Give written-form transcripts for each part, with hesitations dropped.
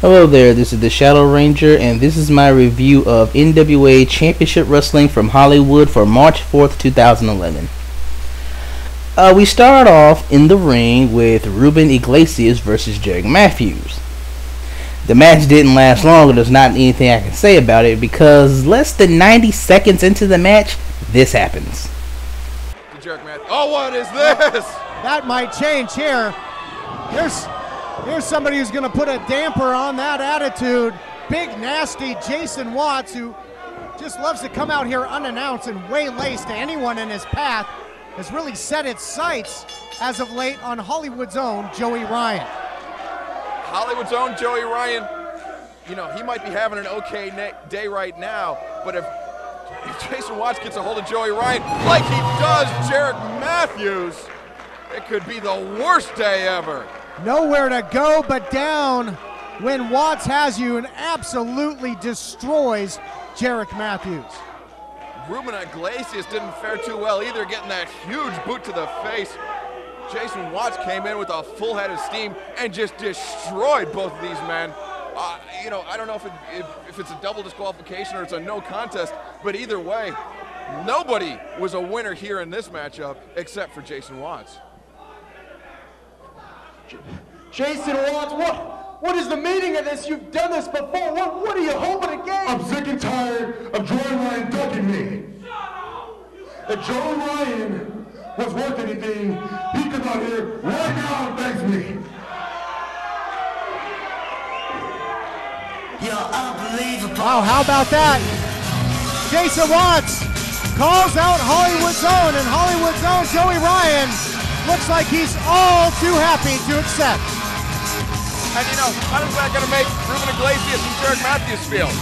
Hello there, this is the Shadow Ranger, and this is my review of NWA Championship Wrestling from Hollywood for March 4th, 2011. We start off in the ring with Ruben Iglesias versus Jerick Matthews. The match didn't last long, and there's not anything I can say about it because less than 90 seconds into the match, this happens. Oh, what is this? That might change here. Here's somebody who's going to put a damper on that attitude. Big, nasty Jason Watts, who just loves to come out here unannounced and waylace to anyone in his path, has really set its sights as of late on Hollywood's own Joey Ryan. Hollywood's own Joey Ryan, you know, he might be having an okay day right now, but if Jason Watts gets a hold of Joey Ryan like he does Jerick Matthews, it could be the worst day ever. Nowhere to go but down when Watts has you and absolutely destroys Jerick Matthews. Ruben Iglesias didn't fare too well either, getting that huge boot to the face. Jason Watts came in with a full head of steam and just destroyed both of these men. You know, I don't know if it's a double disqualification or it's a no contest, but either way, nobody was a winner here in this matchup except for Jason Watts. Jason Watts, what is the meaning of this? You've done this before. What are you hoping to gain? I'm sick and tired of Joey Ryan ducking me. If Joey Ryan was worth anything, he could out here right now and thanks me. Wow, how about that? Jason Watts calls out Hollywood's own, and Hollywood's own Joey Ryan looks like he's all too happy to accept. And you know, how is that going to make Ruben Iglesias and Jerick Matthews feel?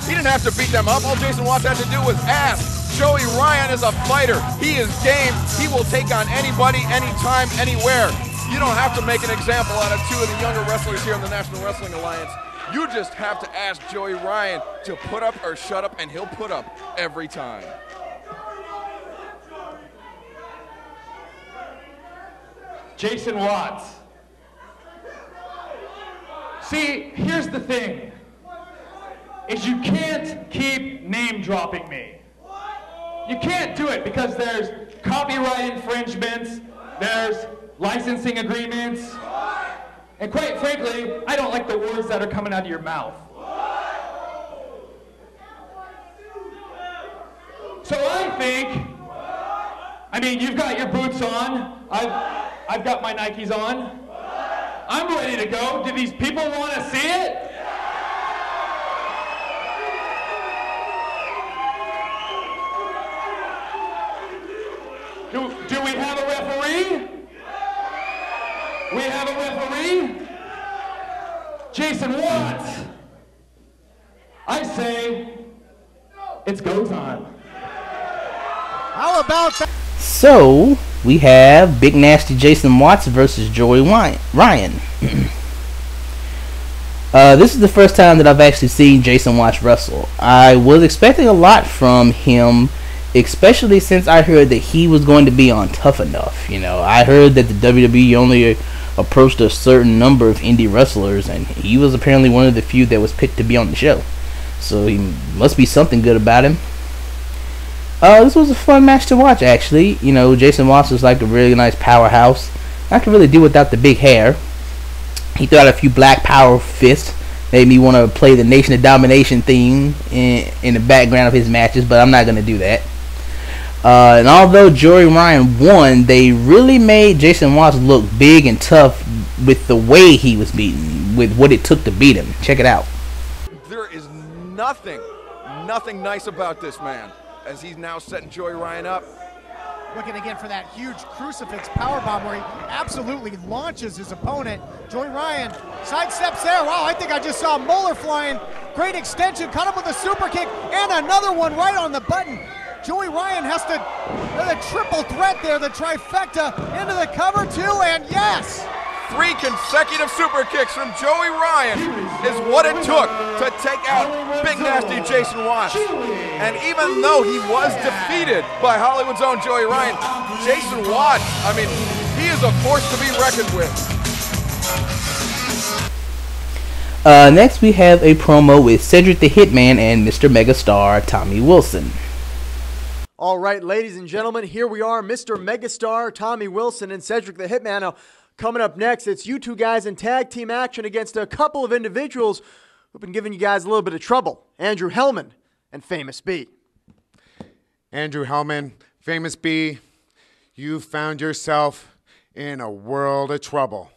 He didn't have to beat them up. All Jason Watts had to do was ask. Joey Ryan is a fighter. He is game. He will take on anybody, anytime, anywhere. You don't have to make an example out of two of the younger wrestlers here in the National Wrestling Alliance. You just have to ask Joey Ryan to put up or shut up, and he'll put up every time. Jason Watts. See, here's the thing, is you can't keep name dropping me. You can't do it because there's copyright infringements, there's licensing agreements, and quite frankly, I don't like the words that are coming out of your mouth. So I mean, you've got your boots on, I've got my Nikes on. I'm ready to go. Do these people want to see it? Do we have a referee? We have a referee? Jason Watts. I say it's go time. How about that? So, we have Big Nasty Jason Watts versus Joey Ryan. This is the first time that I've actually seen Jason Watts wrestle. I was expecting a lot from him, especially since I heard that he was going to be on Tough Enough. You know, I heard that the WWE only approached a certain number of indie wrestlers, and he was apparently one of the few that was picked to be on the show. So he must be something good about him. This was a fun match to watch, actually. You know, Jason Watts was like a really nice powerhouse. I could really do without the big hair. He threw out a few black power fists. Made me want to play the Nation of Domination theme in the background of his matches, but I'm not going to do that. And although Joey Ryan won, they really made Jason Watts look big and tough with the way he was beaten, with what it took to beat him. Check it out. There is nothing nice about this man, as he's now setting Joey Ryan up. Looking again for that huge crucifix powerbomb where he absolutely launches his opponent. Joey Ryan sidesteps there. Wow, I think I just saw Moeller flying. Great extension, caught him with a super kick, and another one right on the button. Joey Ryan has to, the triple threat there, the trifecta, into the cover too, and yes! 3 consecutive super kicks from Joey Ryan is what it took to take out Big Nasty Jason Watts. And even though he was defeated by Hollywood's own Joey Ryan, Jason Watts, I mean, he is a force to be reckoned with. Next, we have a promo with Cedric the Hitman and Mr. Megastar Tommy Wilson. All right, ladies and gentlemen, here we are, Mr. Megastar, Tommy Wilson, and Cedric the Hitman. Now, coming up next, it's you two guys in tag team action against a couple of individuals who've been giving you guys a little bit of trouble. Andrew Hellman and Famous B. Andrew Hellman, Famous B, you found yourself in a world of trouble.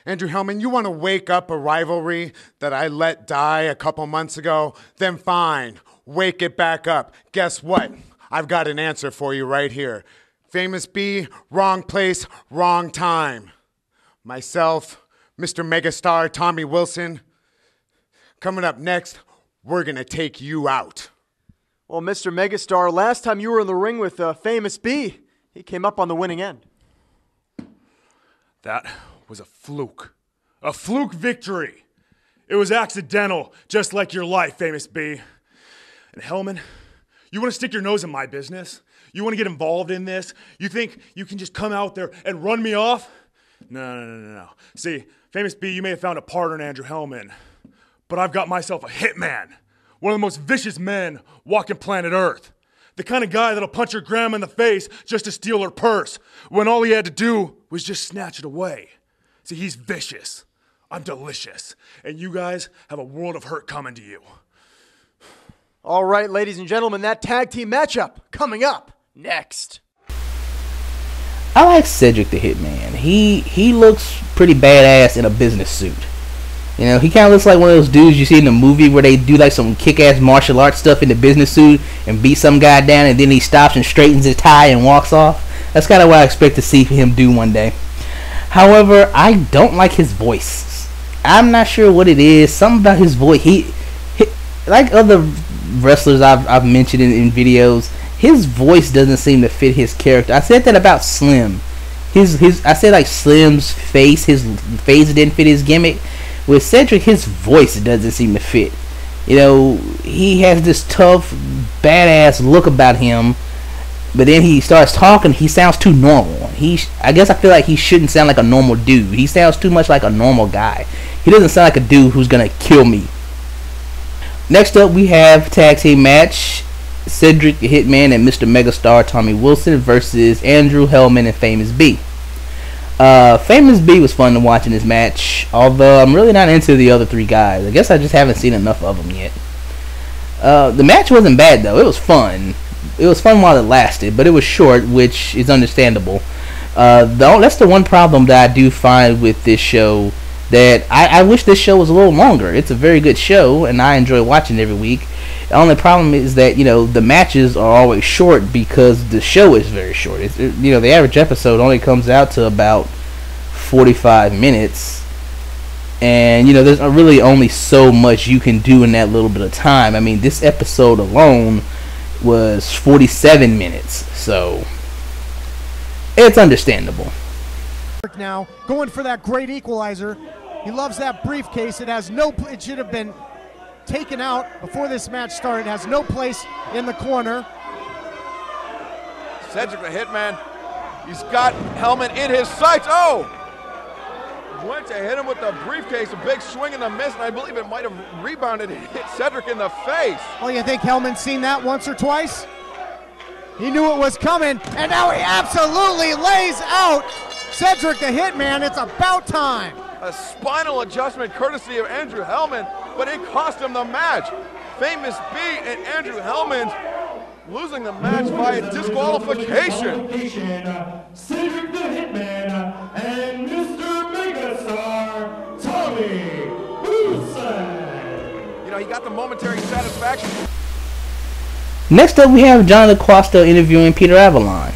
Andrew Hellman, you want to wake up a rivalry that I let die a couple months ago? Then fine, wake it back up. Guess what? I've got an answer for you right here. Famous B, wrong place, wrong time. Myself, Mr. Megastar Tommy Wilson. Coming up next, we're going to take you out. Well, Mr. Megastar, last time you were in the ring with Famous B, he came up on the winning end. That was a fluke. A fluke victory. It was accidental, just like your life, Famous B. And Hellman, you want to stick your nose in my business? You want to get involved in this? You think you can just come out there and run me off? No. See, Famous B, you may have found a partner in Andrew Hellman, but I've got myself a hitman. One of the most vicious men walking planet Earth. The kind of guy that'll punch your grandma in the face just to steal her purse when all he had to do was just snatch it away. See, he's vicious. I'm delicious. And you guys have a world of hurt coming to you. All right, ladies and gentlemen, that tag team matchup coming up next. I like Cedric the Hitman. He looks pretty badass in a business suit. You know, he kind of looks like one of those dudes you see in the movie where they do like some kick-ass martial arts stuff in the business suit and beat some guy down, and then he stops and straightens his tie and walks off. That's kind of what I expect to see him do one day. However, I don't like his voice. I'm not sure what it is. Something about his voice. He like other wrestlers I've mentioned in videos, his voice doesn't seem to fit his character. I said that about Slim. I said like Slim's face, his face didn't fit his gimmick. With Cedric, his voice doesn't seem to fit. You know, he has this tough, badass look about him, but then he starts talking, he sounds too normal. I guess I feel like he shouldn't sound like a normal dude. He sounds too much like a normal guy. He doesn't sound like a dude who's gonna kill me. Next up, we have tag team match: Cedric the Hitman and Mr. Megastar Tommy Wilson versus Andrew Hellman and Famous B. Famous B was fun to watch in this match, although I'm really not into the other three guys. I guess I just haven't seen enough of them yet. The match wasn't bad though. It was fun. It was fun while it lasted, but it was short, which is understandable. That's the one problem that I do find with this show, that I wish this show was a little longer. It's a very good show, and I enjoy watching it every week. The only problem is that, you know, the matches are always short because the show is very short. The average episode only comes out to about 45 minutes. And, you know, there's really only so much you can do in that little bit of time. I mean, this episode alone was 47 minutes. So, it's understandable. Now, going for that great equalizer. He loves that briefcase. It should have been taken out before this match started. It has no place in the corner. Cedric the Hitman, he's got Hellman in his sights. Oh! Went to hit him with the briefcase, a big swing and a miss, and I believe it might have rebounded and hit Cedric in the face. Oh, you think Hellman's seen that once or twice? He knew it was coming, and now he absolutely lays out Cedric the Hitman. It's about time. A spinal adjustment courtesy of Andrew Hellman, but it cost him the match. Famous B and Andrew Hellman losing the match by disqualification. Cedric the Hitman and Mr. Megastar Tommy Wilson. You know, he got the momentary satisfaction. Next up, we have Johnny LaQuasto interviewing Peter Avalon.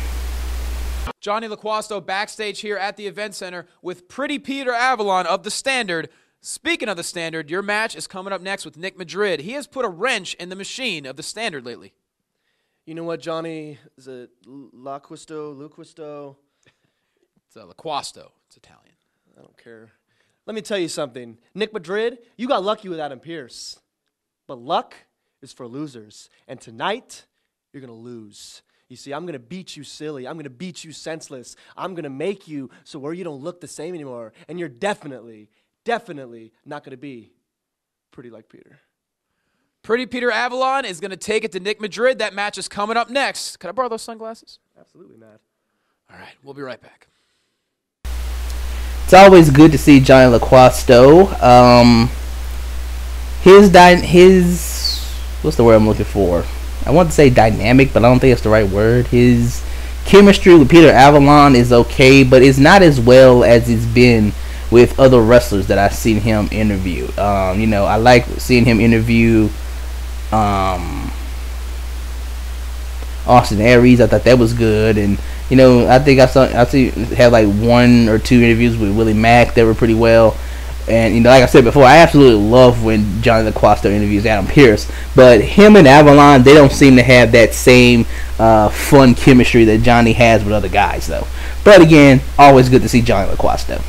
Johnny LaQuasto backstage here at the event center with Pretty Peter Avalon of The Standard. Speaking of The Standard, your match is coming up next with Nick Madrid. He has put a wrench in the machine of The Standard lately. You know what, Johnny? Is it LaQuasto? It's LaQuasto. It's Italian. I don't care. Let me tell you something. Nick Madrid, you got lucky with Adam Pearce. But luck is for losers. And tonight, you're going to lose. You see, I'm going to beat you silly. I'm going to beat you senseless. I'm going to make you so where you don't look the same anymore. And you're definitely not going to be Pretty like Peter. Pretty Peter Avalon is going to take it to Nick Madrid. That match is coming up next. Can I borrow those sunglasses? Absolutely, Matt. All right, we'll be right back. It's always good to see Johnny LaQuasto. His what's the word I'm looking for? I want to say dynamic, but I don't think it's the right word. His chemistry with Peter Avalon is okay, but it's not as well as it's been with other wrestlers that I've seen him interview. I like seeing him interview Austin Aries. I thought that was good, and I think I had like 1 or 2 interviews with Willie Mack that were pretty well. And like I said before, I absolutely love when Johnny LaQuasto interviews Adam Pearce, but him and Avalon, they don't seem to have that same fun chemistry that Johnny has with other guys, though. But again, always good to see Johnny LaQuasto.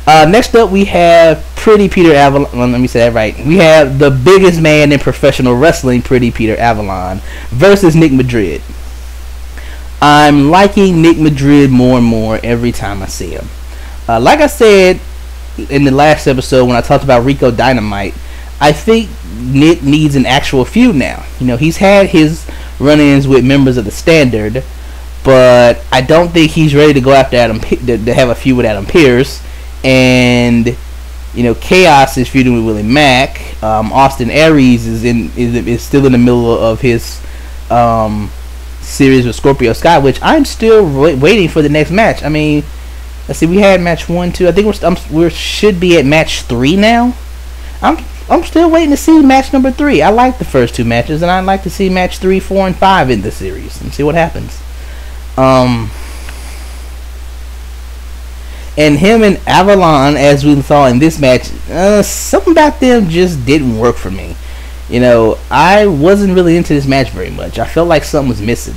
Next up, we have Pretty Peter Avalon. Well, let me say that right. We have the biggest man in professional wrestling, Pretty Peter Avalon, versus Nick Madrid. I'm liking Nick Madrid more and more every time I see him. Like I said in the last episode when I talked about Rico Dynamite, I think Nick needs an actual feud now. He's had his run-ins with members of the Standard, but I don't think he's ready to go after to have a feud with Adam Pearce. And Chaos is feuding with Willie Mack. Austin Aries is still in the middle of his series with Scorpio Sky, which I'm still waiting for the next match. I mean, let's see, we had match 1, 2. I think we should be at match 3 now. I'm still waiting to see match number 3. I like the first 2 matches, and I'd like to see match 3, 4, and 5 in the series and see what happens. And him and Avalon, as we saw in this match, something about them just didn't work for me. I wasn't really into this match very much. I felt like something was missing.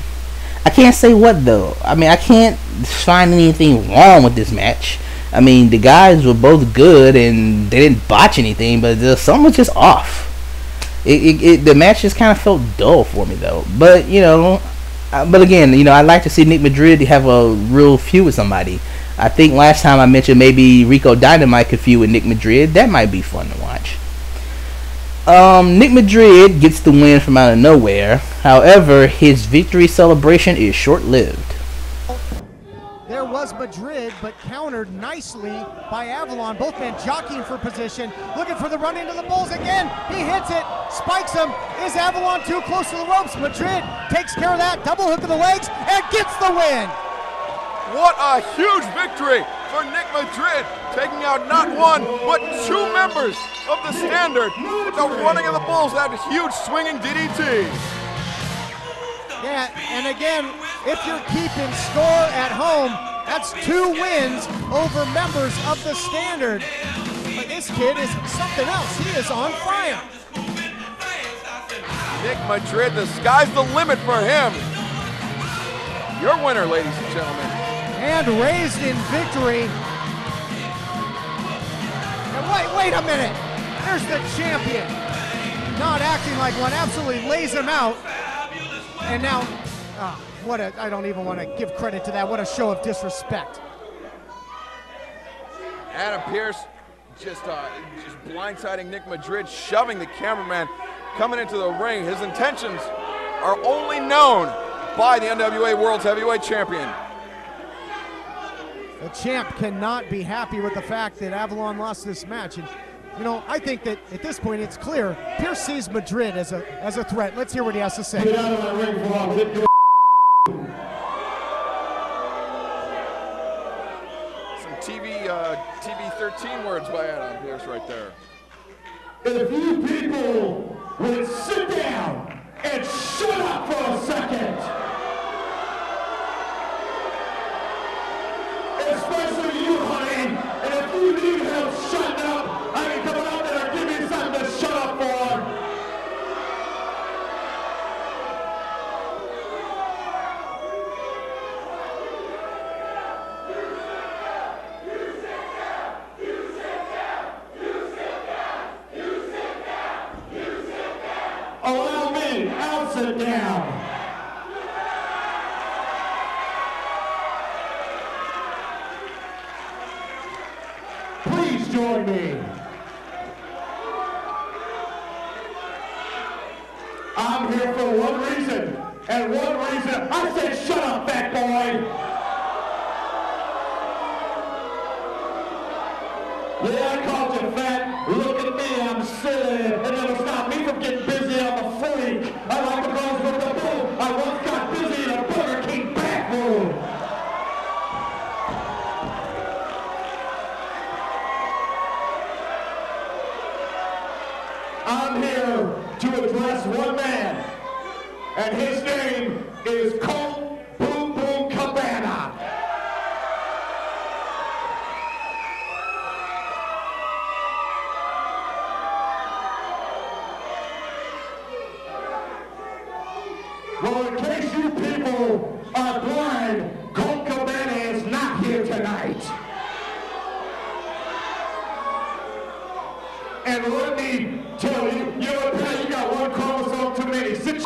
I can't say what, though. I mean, I can't find anything wrong with this match. I mean, the guys were both good, and they didn't botch anything, but something was just off. The match just kind of felt dull for me, though. But, but again, I'd like to see Nick Madrid have a real feud with somebody. I think last time I mentioned maybe Rico Dynamite could feud with Nick Madrid. That might be fun to watch. Nick Madrid gets the win from out of nowhere. However, his victory celebration is short-lived. There was Madrid, but countered nicely by Avalon. Both men jockeying for position, looking for the run into the bulls again. He hits it, spikes him. Is Avalon too close to the ropes? Madrid takes care of that, double hook of the legs, and gets the win. What a huge victory for Nick Madrid, taking out not 1, but 2 members of the Standard with the running of the bulls, that huge swinging DDT. Yeah, and again, if you're keeping score at home, that's 2 wins over members of the Standard. But this kid is something else. He is on fire. Nick Madrid, the sky's the limit for him. Your winner, ladies and gentlemen. And raised in victory. And wait a minute. There's the champion. Not acting like one, absolutely lays him out. And now, I don't even want to give credit to that. What a show of disrespect. Adam Pearce just blindsiding Nick Madrid, shoving the cameraman coming into the ring. His intentions are only known by the NWA World's Heavyweight Champion. The champ cannot be happy with the fact that Avalon lost this match. And, I think that at this point it's clear Pearce sees Madrid as a threat. Let's hear what he has to say. Get out of that ring for a bit. Some TV 13 words by Adam Pearce right there. And if you people would sit down and shut up for a second. Especially you, honey. And if you need help shutting up, I can come out there and give you something to shut up for. Allow me, I'll sit down. And one reason, I said shut up, fat boy. Yeah, I called you fat. Look at me, I'm silly. It never stopped me from getting busy. I'm a freak. I like the girls with the boom. I once got busy in a Burger King back room. I'm here to address one man, and his name is Colt Boom Boom Cabana. Well, in case you people are blind, Colt Cabana is not here tonight. And let me tell you, you know what, Pat, you got one chromosome too many. Sit your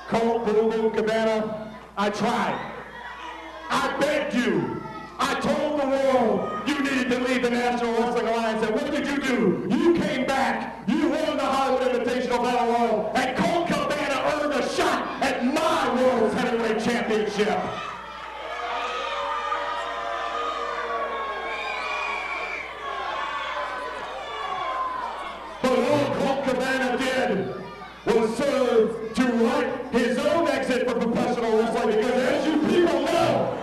Colt Boom Boom Cabana, I tried. I begged you. I told the world you needed to leave the National Wrestling Alliance, and what did you do? You came back, you won the Hollywood Invitational Battle Royal, and Colt Cabana earned a shot at my World's Heavyweight Championship. But all Colt Cabana did was serve to write his own exit from professional wrestling, because as you people know,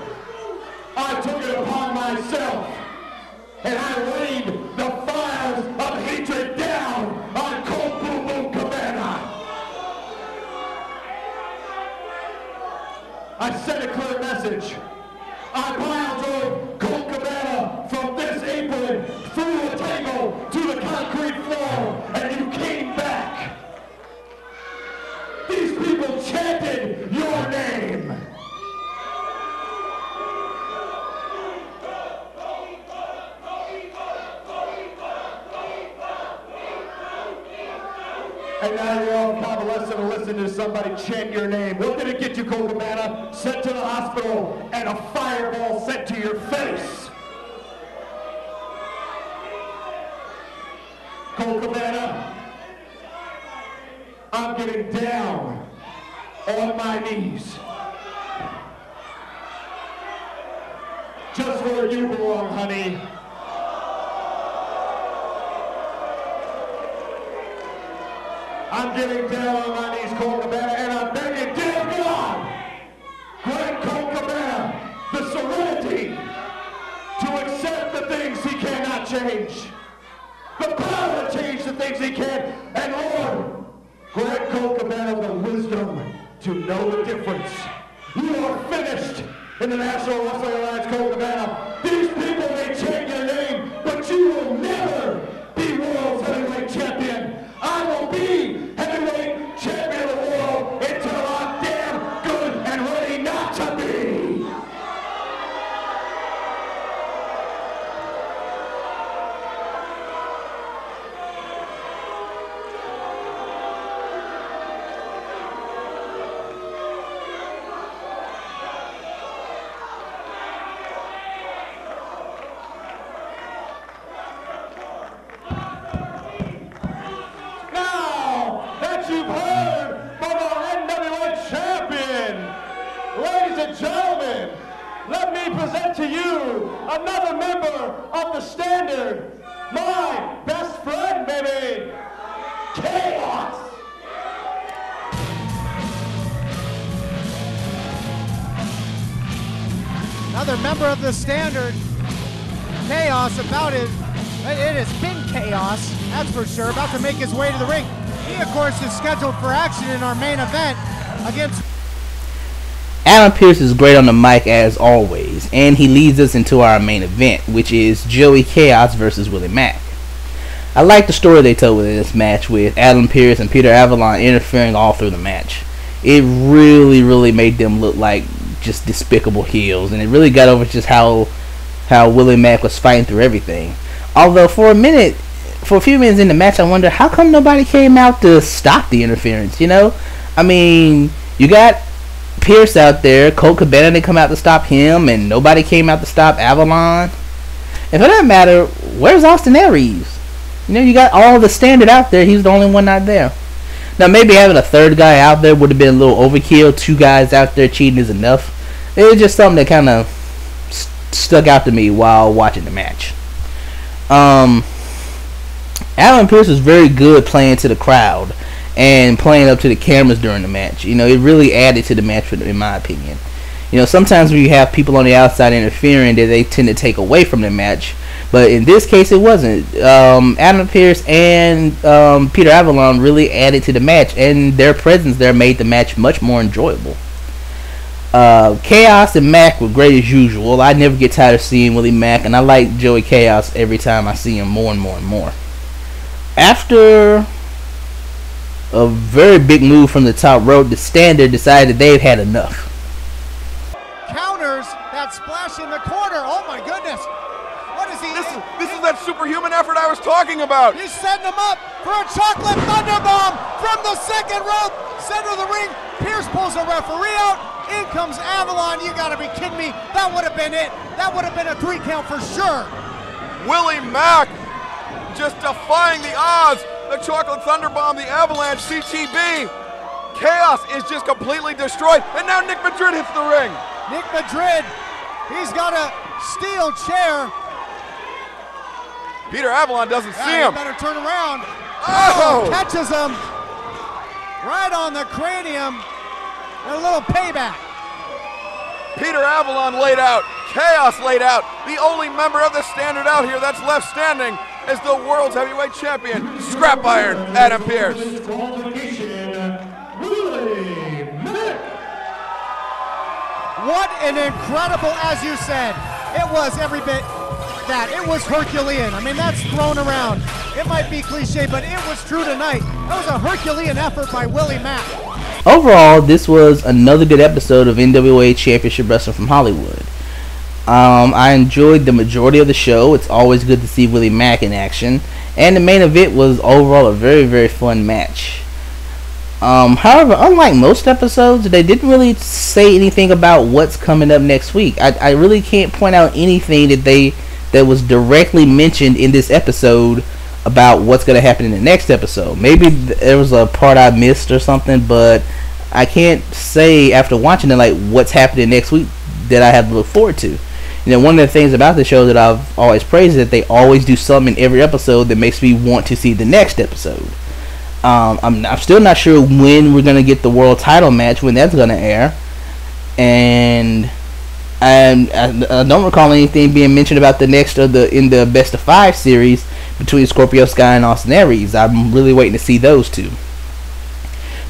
I took it upon myself, and I laid the fires of hatred down on Colt Boom Boom Cabana. I sent a clear message. I pile drove Colt Cabana from this apron through the table to the concrete floor, and you came back. These people chanted your name. And now you're all convalescent and listen to somebody chant your name. What did it get you, Colt Cabana? Sent to the hospital and a fireball sent to your face. Colt Cabana, I'm getting down on my knees. Just where you belong, honey. I'm getting down on my knees, Colt Cabana, and I'm begging, dear God, grant Colt Cabana the serenity to accept the things he cannot change, the power to change the things he can, and Lord, grant Colt Cabana the wisdom to know the difference. You are finished in the National Wrestling Alliance, Colt Cabana. These people may change your name, but you will never be World's Heavyweight Champion. I will be Heavyweight Champion of the world until I'm damn good and ready not to be. You've heard from our NWA champion. Ladies and gentlemen, let me present to you another member of the Standard, my best friend, baby, Chaos. Another member of the Standard, Chaos, it has been chaos, that's for sure, about to make his way to the ring. He, of course, is scheduled for action in our main event against... Adam Pearce is great on the mic as always, and he leads us into our main event, which is Joey Chaos versus Willie Mack. I like the story they told within this match, with Adam Pearce and Peter Avalon interfering all through the match. It really made them look like just despicable heels, and it really got over just how Willie Mack was fighting through everything. Although for a few minutes in the match, I wonder how come nobody came out to stop the interference, you know? I mean, you got Pierce out there, Colt Cabana didn't come out to stop him, and nobody came out to stop Avalon. And for that matter, where's Austin Aries? You know, you got all the standard out there. He's the only one not there. Now, maybe having a third guy out there would have been a little overkill. 2 guys out there cheating is enough. It was just something that kind of stuck out to me while watching the match. Alan Pierce was very good playing to the crowd and playing up to the cameras during the match. You know, it really added to the match, in my opinion. You know, sometimes when you have people on the outside interfering, that they tend to take away from the match. But in this case, it wasn't. Adam Pearce and Peter Avalon really added to the match, and their presence there made the match much more enjoyable. Chaos and Mac were great as usual. I never get tired of seeing Willie Mack, and I like Joey Chaos every time I see him more and more and more. After a very big move from the top rope, the Standard decided they've had enough. Counters that splash in the corner. Oh my goodness. What is he? This is that superhuman effort I was talking about. He's setting him up for a chocolate thunderbomb from the second rope. Center of the ring. Pierce pulls a referee out. In comes Avalon. You gotta be kidding me. That would have been it. That would have been a 3 count for sure. Willie Mack just defying the odds. The chocolate thunderbomb, the avalanche, CTB. Chaos is just completely destroyed. And now Nick Madrid hits the ring. Nick Madrid, he's got a steel chair. Peter Avalon doesn't see him. He better turn around. Oh! Catches him right on the cranium. And a little payback. Peter Avalon laid out. Chaos laid out. The only member of the Standard out here that's left standing is the world's heavyweight champion, Scrap Iron, Adam Pearce. What an incredible, as you said, it was every bit that. It was Herculean. I mean, that's thrown around. It might be cliche, but it was true tonight. That was a Herculean effort by Willie Mack. Overall, this was another good episode of NWA Championship Wrestling from Hollywood. I enjoyed the majority of the show. It's always good to see Willie Mack in action. And the main event was overall a very, very fun match. However, unlike most episodes, they didn't really say anything about what's coming up next week. I really can't point out anything that was directly mentioned in this episode about what's going to happen in the next episode. Maybe there was a part I missed or something, but I can't say after watching it like what's happening next week that I have to look forward to. You know, one of the things about the show that I've always praised is that they always do something in every episode that makes me want to see the next episode. I'm still not sure when we're going to get the world title match, when that's going to air. And I don't recall anything being mentioned about the next in the Best of 5 series between Scorpio Sky and Austin Aries. I'm really waiting to see those two.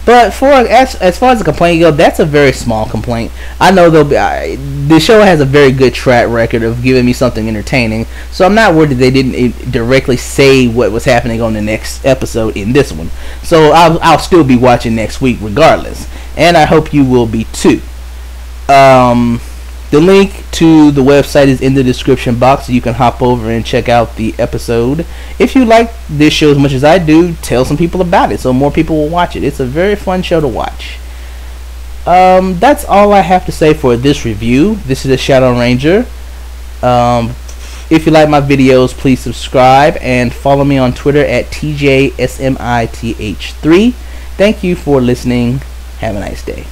But as far as the complaint goes, that's a very small complaint. I know the show has a very good track record of giving me something entertaining, so I'm not worried that they didn't directly say what was happening on the next episode in this one. So I'll still be watching next week regardless, and I hope you will be too. The link to the website is in the description box, so you can hop over and check out the episode. If you like this show as much as I do, tell some people about it so more people will watch it. It's a very fun show to watch. That's all I have to say for this review. This is the Shadow Ranger. If you like my videos, please subscribe and follow me on Twitter at TJSMITH3. Thank you for listening. Have a nice day.